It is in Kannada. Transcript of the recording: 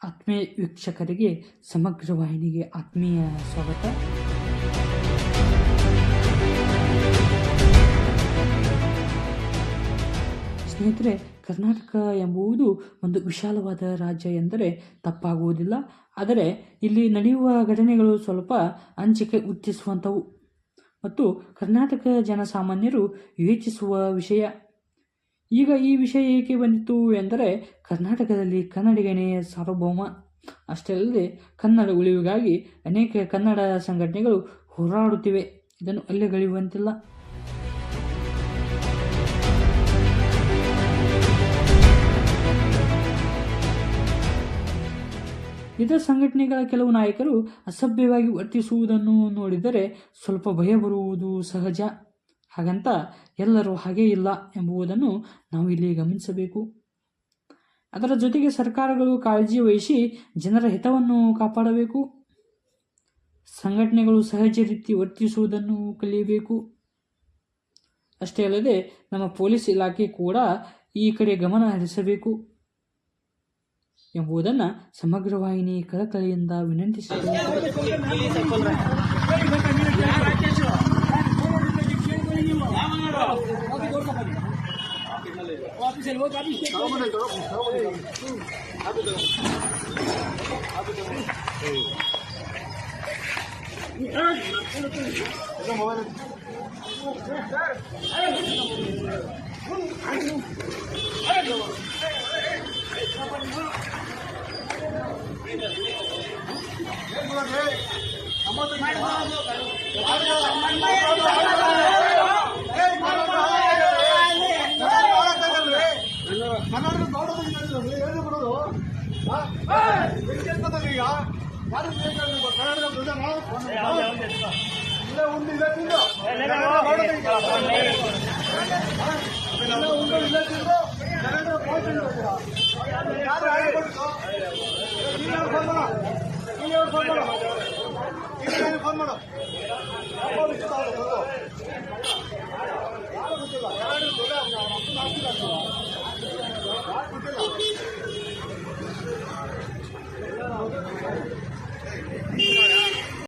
ಆತ್ಮೀಯ ವೀಕ್ಷಕರಿಗೆ ಸಮಗ್ರ ವಾಹಿನಿಗೆ ಆತ್ಮೀಯ ಸ್ವಾಗತ. ಸ್ನೇಹಿತರೆ, ಕರ್ನಾಟಕ ಎಂಬುದು ಒಂದು ವಿಶಾಲವಾದ ರಾಜ್ಯ ಎಂದರೆ ತಪ್ಪಾಗುವುದಿಲ್ಲ. ಆದರೆ ಇಲ್ಲಿ ನಡೆಯುವ ಘಟನೆಗಳು ಸ್ವಲ್ಪ ಅಂಜಿಕೆ ಹುಟ್ಟಿಸುವಂಥವು ಮತ್ತು ಕರ್ನಾಟಕ ಜನಸಾಮಾನ್ಯರು ಯೋಚಿಸುವ ವಿಷಯ. ಈಗ ಈ ವಿಷಯ ಏಕೆ ಬಂದಿತು ಎಂದರೆ, ಕರ್ನಾಟಕದಲ್ಲಿ ಕನ್ನಡಿಗನೇ ಸಾರ್ವಭೌಮ. ಅಷ್ಟೇ ಅಲ್ಲದೆ ಕನ್ನಡ ಉಳಿವಿಗಾಗಿ ಅನೇಕ ಕನ್ನಡ ಸಂಘಟನೆಗಳು ಹೋರಾಡುತ್ತಿವೆ. ಇದನ್ನು ಅಲ್ಲಗಳೆಯುವಂತಿಲ್ಲ. ಇದರ ಸಂಘಟನೆಗಳ ಕೆಲವು ನಾಯಕರು ಅಸಭ್ಯವಾಗಿ ವರ್ತಿಸುವುದನ್ನು ನೋಡಿದರೆ ಸ್ವಲ್ಪ ಭಯ ಬರುವುದು ಸಹಜ. ಹಾಗಂತ ಎಲ್ಲರೂ ಹಾಗೇ ಇಲ್ಲ ಎಂಬುದನ್ನು ನಾವು ಇಲ್ಲಿ ಗಮನಿಸಬೇಕು. ಅದರ ಜೊತೆಗೆ ಸರ್ಕಾರಗಳು ಕಾಳಜಿ ವಹಿಸಿ ಜನರ ಹಿತವನ್ನು ಕಾಪಾಡಬೇಕು. ಸಂಘಟನೆಗಳು ಸಹಜ ರೀತಿ ವರ್ತಿಸುವುದನ್ನು ಕಲಿಯಬೇಕು. ಅಷ್ಟೇ ಅಲ್ಲದೆ ನಮ್ಮ ಪೊಲೀಸ್ ಇಲಾಖೆ ಕೂಡ ಈ ಕಡೆ ಗಮನ ಹರಿಸಬೇಕು ಎಂಬುದನ್ನು ಸಮಗ್ರ ವಾಹಿನಿ ಕಳಕಳಿಯಿಂದ ವಿನಂತಿಸುತ್ತದೆ. ಫೋನ್ ಮಾಡು